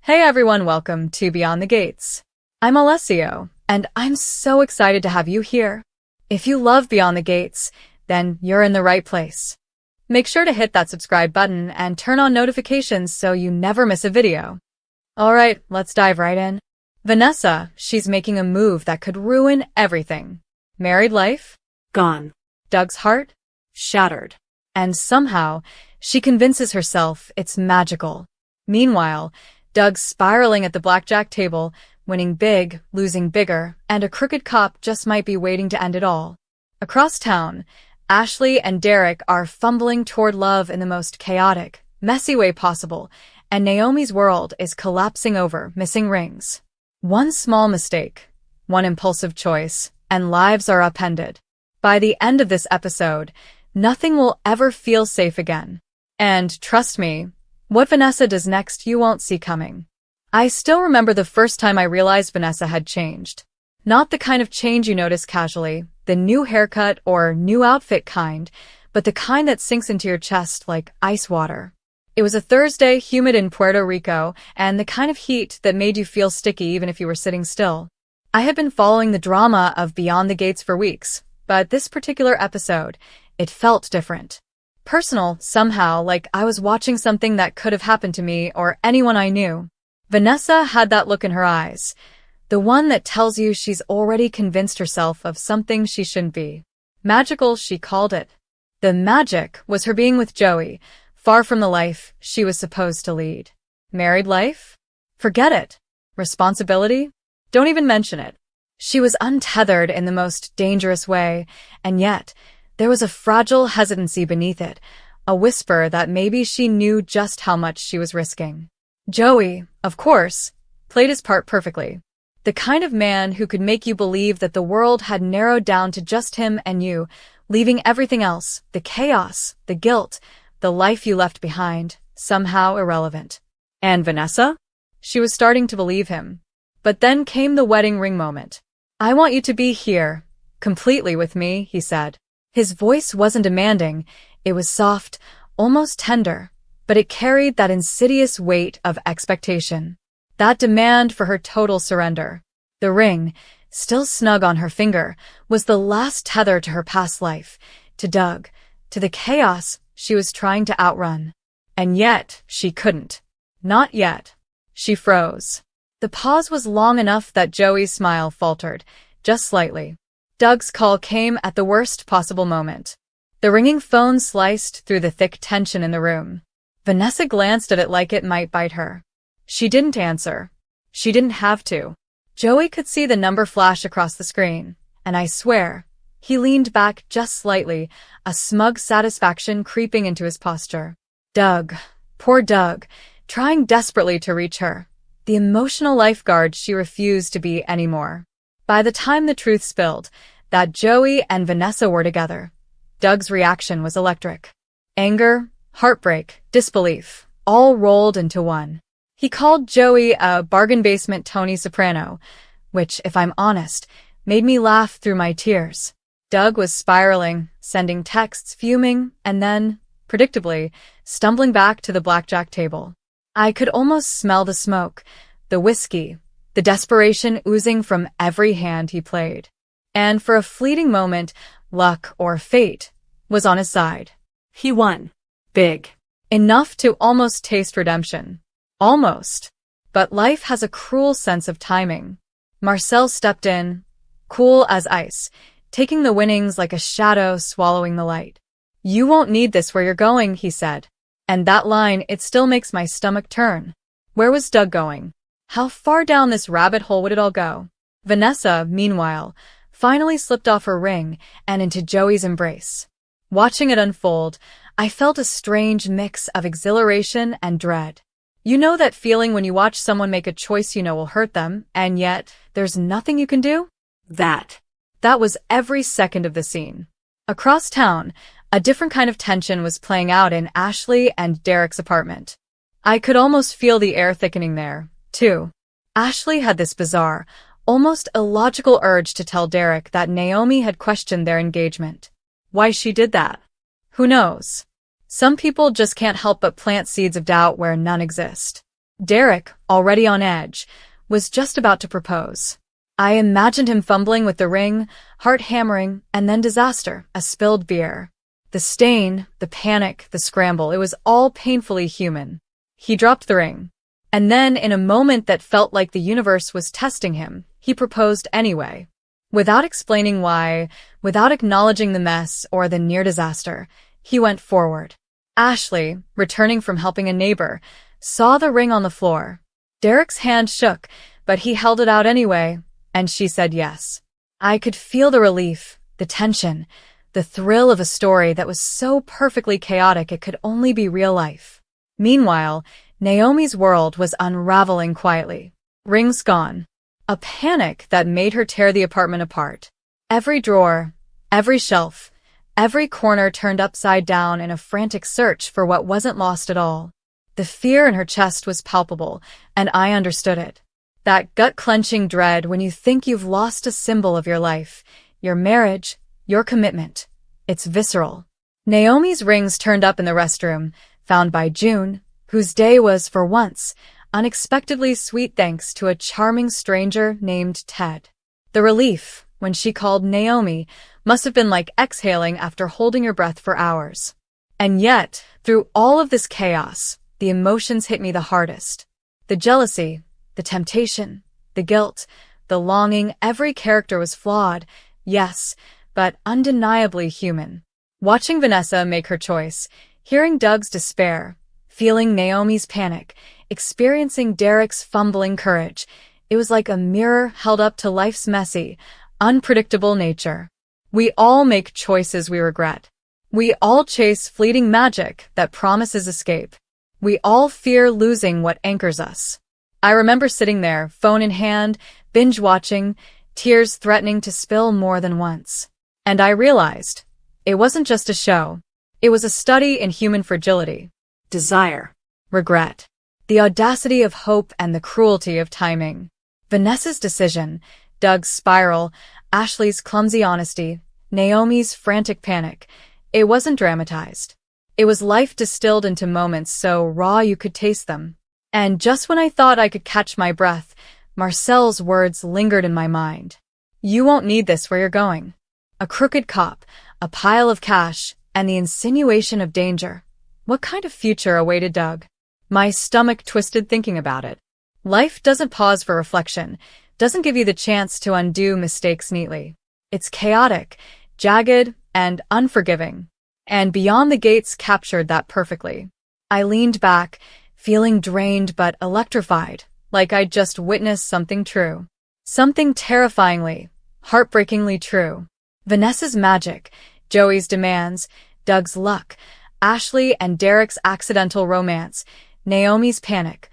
Hey everyone, welcome to Beyond the Gates. I'm Alessio, and I'm so excited to have you here. If you love Beyond the Gates, then you're in the right place. Make sure to hit that subscribe button and turn on notifications so you never miss a video. Alright, let's dive right in. Vanessa, she's making a move that could ruin everything. Married life? Gone. Doug's heart? Shattered. And somehow, she convinces herself it's magical. Meanwhile, Doug's spiraling at the blackjack table, winning big, losing bigger, and a crooked cop just might be waiting to end it all. Across town, Ashley and Derek are fumbling toward love in the most chaotic, messy way possible, and Naomi's world is collapsing over missing rings. One small mistake, one impulsive choice, and lives are upended. By the end of this episode, nothing will ever feel safe again. And trust me, what Vanessa does next you won't see coming. I still remember the first time I realized Vanessa had changed. Not the kind of change you notice casually, the new haircut or new outfit kind, but the kind that sinks into your chest like ice water. It was a Thursday, humid in Puerto Rico, and the kind of heat that made you feel sticky even if you were sitting still. I had been following the drama of Beyond the Gates for weeks, but this particular episode, it felt different. Personal, somehow, like I was watching something that could have happened to me or anyone I knew. Vanessa had that look in her eyes, the one that tells you she's already convinced herself of something she shouldn't be. Magical, she called it. The magic was her being with Joey, far from the life she was supposed to lead. Married life? Forget it. Responsibility? Don't even mention it. She was untethered in the most dangerous way, and yet, there was a fragile hesitancy beneath it, a whisper that maybe she knew just how much she was risking. Joey, of course, played his part perfectly. The kind of man who could make you believe that the world had narrowed down to just him and you, leaving everything else, the chaos, the guilt, the life you left behind, somehow irrelevant. And Vanessa? She was starting to believe him. But then came the wedding ring moment. "I want you to be here, completely with me," he said. His voice wasn't demanding, it was soft, almost tender, but it carried that insidious weight of expectation. That demand for her total surrender. The ring, still snug on her finger, was the last tether to her past life, to Doug, to the chaos she was trying to outrun. And yet, she couldn't. Not yet. She froze. The pause was long enough that Joey's smile faltered, just slightly. Doug's call came at the worst possible moment. The ringing phone sliced through the thick tension in the room. Vanessa glanced at it like it might bite her. She didn't answer. She didn't have to. Joey could see the number flash across the screen, and I swear, he leaned back just slightly, a smug satisfaction creeping into his posture. Doug, poor Doug, trying desperately to reach her, the emotional lifeguard she refused to be anymore. By the time the truth spilled, that Joey and Vanessa were together, Doug's reaction was electric. Anger, heartbreak, disbelief, all rolled into one. He called Joey a bargain basement Tony Soprano, which, if I'm honest, made me laugh through my tears. Doug was spiraling, sending texts, fuming, and then, predictably, stumbling back to the blackjack table. I could almost smell the smoke, the whiskey, the desperation oozing from every hand he played. And for a fleeting moment, luck or fate was on his side. He won. Big. Enough to almost taste redemption. Almost. But life has a cruel sense of timing. Marcel stepped in, cool as ice, taking the winnings like a shadow swallowing the light. "You won't need this where you're going," he said. And that line, it still makes my stomach turn. Where was Doug going? How far down this rabbit hole would it all go? Vanessa, meanwhile, finally slipped off her ring and into Joey's embrace. Watching it unfold, I felt a strange mix of exhilaration and dread. You know that feeling when you watch someone make a choice you know will hurt them, and yet there's nothing you can do? That was every second of the scene. Across town, a different kind of tension was playing out in Ashley and Derek's apartment. I could almost feel the air thickening there, too. Ashley had this bizarre, almost illogical urge to tell Derek that Naomi had questioned their engagement. Why she did that? Who knows? Some people just can't help but plant seeds of doubt where none exist. Derek, already on edge, was just about to propose. I imagined him fumbling with the ring, heart hammering, and then disaster, a spilled beer. The stain, the panic, the scramble, it was all painfully human. He dropped the ring. And then, in a moment that felt like the universe was testing him, he proposed anyway. Without explaining why, without acknowledging the mess or the near disaster, he went forward. Ashley, returning from helping a neighbor, saw the ring on the floor. Derek's hand shook, but he held it out anyway, and she said yes. I could feel the relief, the tension, the thrill of a story that was so perfectly chaotic it could only be real life. Meanwhile, Naomi's world was unraveling quietly. Rings gone. A panic that made her tear the apartment apart. Every drawer, every shelf, every corner turned upside down in a frantic search for what wasn't lost at all. The fear in her chest was palpable, and I understood it. That gut-clenching dread when you think you've lost a symbol of your life, your marriage, your commitment. It's visceral. Naomi's rings turned up in the restroom, found by June, whose day was, for once, unexpectedly sweet thanks to a charming stranger named Ted. The relief, when she called Naomi, must have been like exhaling after holding your breath for hours. And yet, through all of this chaos, the emotions hit me the hardest. The jealousy, the temptation, the guilt, the longing, every character was flawed, yes, but undeniably human. Watching Vanessa make her choice, hearing Doug's despair, feeling Naomi's panic, experiencing Derek's fumbling courage, it was like a mirror held up to life's messy, unpredictable nature. We all make choices we regret. We all chase fleeting magic that promises escape. We all fear losing what anchors us. I remember sitting there, phone in hand, binge-watching, tears threatening to spill more than once. And I realized, it wasn't just a show. It was a study in human fragility. Desire. Regret. The audacity of hope and the cruelty of timing. Vanessa's decision, Doug's spiral, Ashley's clumsy honesty, Naomi's frantic panic. It wasn't dramatized. It was life distilled into moments so raw you could taste them. And just when I thought I could catch my breath, Marcel's words lingered in my mind. You won't need this where you're going. A crooked cop, a pile of cash, and the insinuation of danger. What kind of future awaited Doug? My stomach twisted thinking about it. Life doesn't pause for reflection, doesn't give you the chance to undo mistakes neatly. It's chaotic, jagged, and unforgiving. And Beyond the Gates captured that perfectly. I leaned back, feeling drained but electrified, like I'd just witnessed something true. Something terrifyingly, heartbreakingly true. Vanessa's magic, Joey's demands, Doug's luck, Ashley and Derek's accidental romance, Naomi's panic,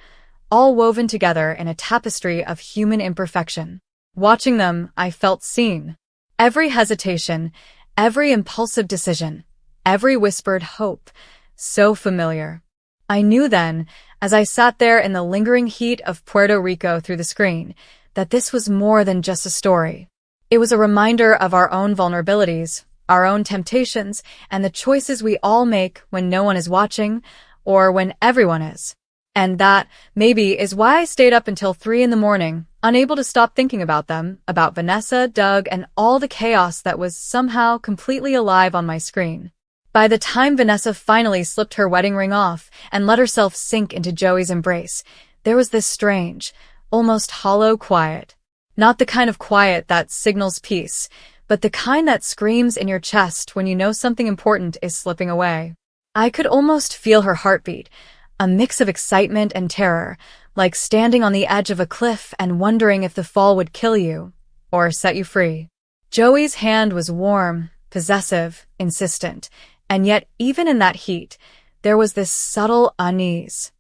all woven together in a tapestry of human imperfection. Watching them, I felt seen. Every hesitation, every impulsive decision, every whispered hope, so familiar. I knew then, as I sat there in the lingering heat of Puerto Rico through the screen, that this was more than just a story. It was a reminder of our own vulnerabilities, our own temptations, and the choices we all make when no one is watching, or when everyone is. And that, maybe, is why I stayed up until 3 a.m, unable to stop thinking about them, about Vanessa, Doug, and all the chaos that was somehow completely alive on my screen. By the time Vanessa finally slipped her wedding ring off and let herself sink into Joey's embrace, there was this strange, almost hollow quiet. Not the kind of quiet that signals peace, but the kind that screams in your chest when you know something important is slipping away. I could almost feel her heartbeat, a mix of excitement and terror, like standing on the edge of a cliff and wondering if the fall would kill you, or set you free. Joey's hand was warm, possessive, insistent, and yet even in that heat, there was this subtle unease.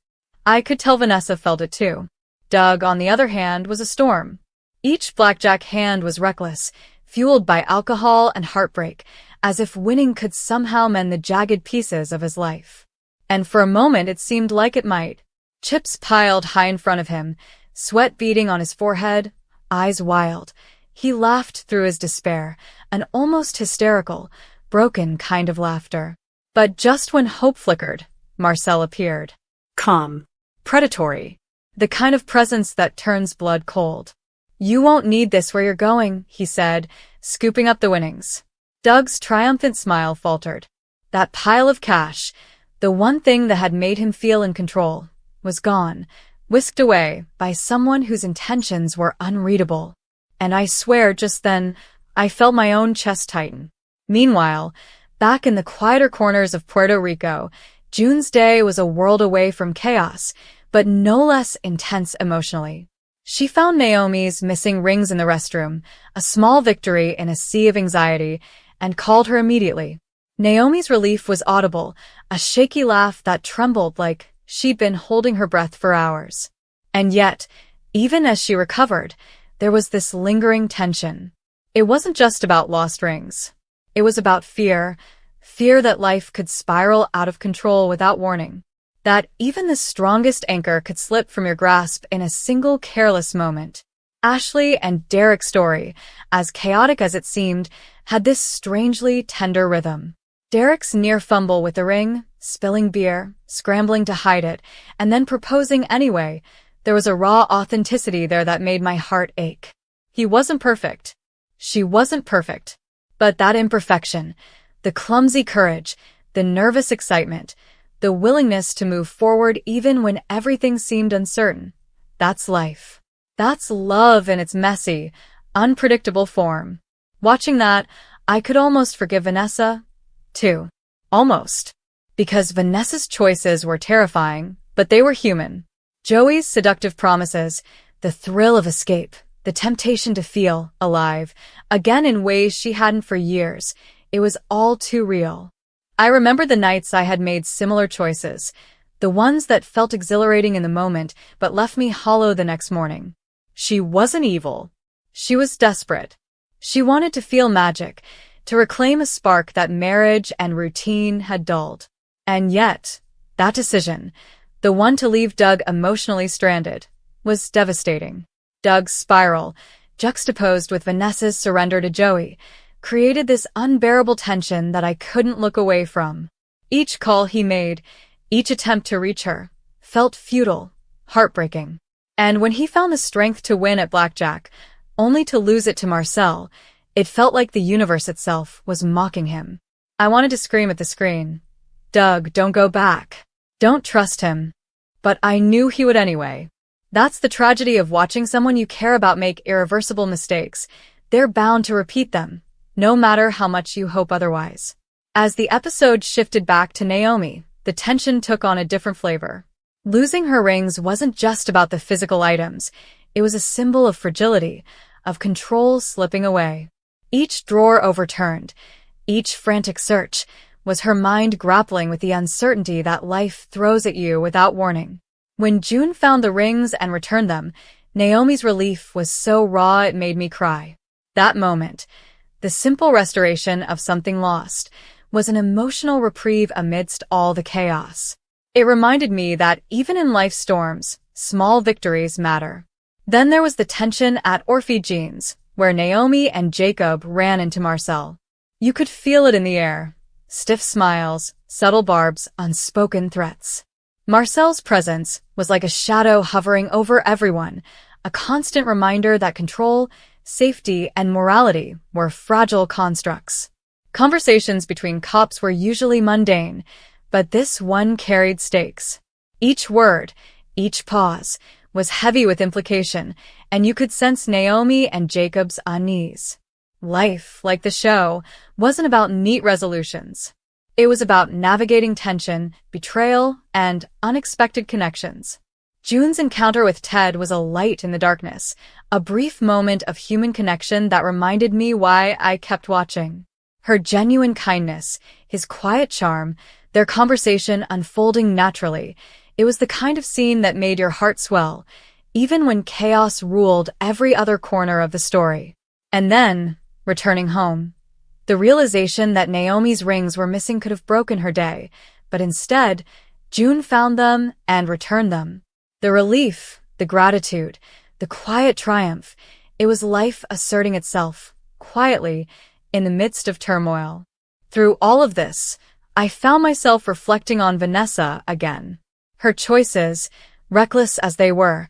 I could tell Vanessa felt it too. Doug, on the other hand, was a storm. Each blackjack hand was reckless, fueled by alcohol and heartbreak, as if winning could somehow mend the jagged pieces of his life. And for a moment it seemed like it might. Chips piled high in front of him, sweat beading on his forehead, eyes wild. He laughed through his despair, an almost hysterical, broken kind of laughter. But just when hope flickered, Marcel appeared. Calm. Predatory. The kind of presence that turns blood cold. "You won't need this where you're going," he said, scooping up the winnings. Doug's triumphant smile faltered. That pile of cash, the one thing that had made him feel in control, was gone, whisked away by someone whose intentions were unreadable. And I swear just then, I felt my own chest tighten. Meanwhile, back in the quieter corners of Puerto Rico, June's day was a world away from chaos, but no less intense emotionally. She found Naomi's missing rings in the restroom, a small victory in a sea of anxiety, and called her immediately. Naomi's relief was audible, a shaky laugh that trembled like she'd been holding her breath for hours. And yet, even as she recovered, there was this lingering tension. It wasn't just about lost rings. It was about fear that life could spiral out of control without warning. That even the strongest anchor could slip from your grasp in a single careless moment. Ashley and Derek's story, as chaotic as it seemed, had this strangely tender rhythm. Derek's near fumble with the ring, spilling beer, scrambling to hide it, and then proposing anyway. There was a raw authenticity there that made my heart ache. He wasn't perfect. She wasn't perfect. But that imperfection, the clumsy courage, the nervous excitement, the willingness to move forward even when everything seemed uncertain, that's life. That's love in its messy, unpredictable form. Watching that, I could almost forgive Vanessa, too. Almost. Because Vanessa's choices were terrifying, but they were human. Joey's seductive promises, the thrill of escape, the temptation to feel alive, again in ways she hadn't for years, it was all too real. I remember the nights I had made similar choices, the ones that felt exhilarating in the moment but left me hollow the next morning. She wasn't evil. She was desperate. She wanted to feel magic, to reclaim a spark that marriage and routine had dulled. And yet, that decision, the one to leave Doug emotionally stranded, was devastating. Doug's spiral, juxtaposed with Vanessa's surrender to Joey, created this unbearable tension that I couldn't look away from. Each call he made, each attempt to reach her, felt futile, heartbreaking. And when he found the strength to win at Blackjack, only to lose it to Marcel, it felt like the universe itself was mocking him. I wanted to scream at the screen. "Doug, don't go back. Don't trust him." But I knew he would anyway. That's the tragedy of watching someone you care about make irreversible mistakes. They're bound to repeat them, no matter how much you hope otherwise. As the episode shifted back to Naomi, the tension took on a different flavor. Losing her rings wasn't just about the physical items. It was a symbol of fragility, of control slipping away. Each drawer overturned, each frantic search, was her mind grappling with the uncertainty that life throws at you without warning. When June found the rings and returned them, Naomi's relief was so raw it made me cry. That moment, the simple restoration of something lost, was an emotional reprieve amidst all the chaos. It reminded me that even in life's storms, small victories matter. Then there was the tension at Orphe Jeans, where Naomi and Jacob ran into Marcel. You could feel it in the air. Stiff smiles, subtle barbs, unspoken threats. Marcel's presence was like a shadow hovering over everyone, a constant reminder that control, safety, and morality were fragile constructs. Conversations between cops were usually mundane, but this one carried stakes. Each word, each pause, was heavy with implication, and you could sense Naomi and Jacob's unease. Life, like the show, wasn't about neat resolutions. It was about navigating tension, betrayal, and unexpected connections. June's encounter with Ted was a light in the darkness, a brief moment of human connection that reminded me why I kept watching. Her genuine kindness, his quiet charm, their conversation unfolding naturally, it was the kind of scene that made your heart swell, even when chaos ruled every other corner of the story. And then, returning home, the realization that Naomi's rings were missing could have broken her day, but instead, June found them and returned them. The relief, the gratitude, the quiet triumph, it was life asserting itself, quietly, in the midst of turmoil. Through all of this, I found myself reflecting on Vanessa again. Her choices, reckless as they were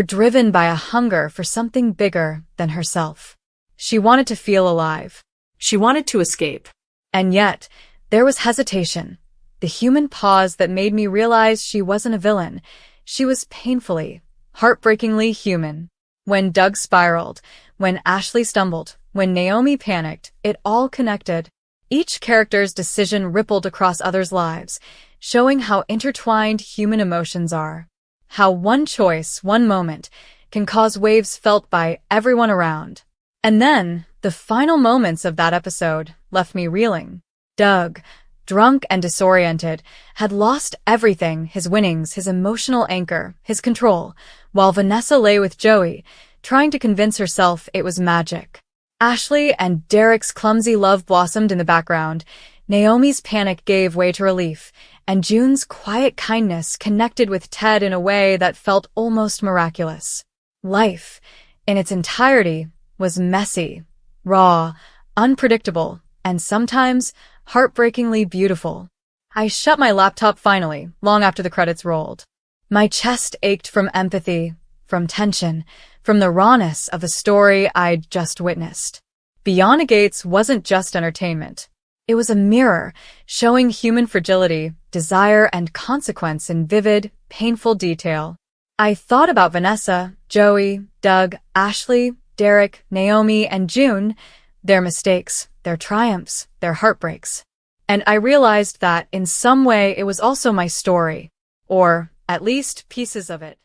driven by a hunger for something bigger than herself. She wanted to feel alive. She wanted to escape. And yet, there was hesitation, the human pause that made me realize she wasn't a villain. She was painfully, heartbreakingly human. When Doug spiraled, when Ashley stumbled, when Naomi panicked, it all connected. Each character's decision rippled across others' lives, showing how intertwined human emotions are. How one choice, one moment, can cause waves felt by everyone around. And then, the final moments of that episode left me reeling. Doug, drunk and disoriented, had lost everything: his winnings, his emotional anchor, his control, while Vanessa lay with Joey, trying to convince herself it was magic. Ashley and Derek's clumsy love blossomed in the background. Naomi's panic gave way to relief, and June's quiet kindness connected with Ted in a way that felt almost miraculous. Life, in its entirety, was messy, raw, unpredictable, and sometimes heartbreakingly beautiful. I shut my laptop finally, long after the credits rolled. My chest ached from empathy, from tension, from the rawness of the story I'd just witnessed. Beyond the Gates wasn't just entertainment. It was a mirror, showing human fragility, desire, and consequence in vivid, painful detail. I thought about Vanessa, Joey, Doug, Ashley, Derek, Naomi, and June, their mistakes, their triumphs, their heartbreaks. And I realized that, in some way, it was also my story. Or, at least, pieces of it.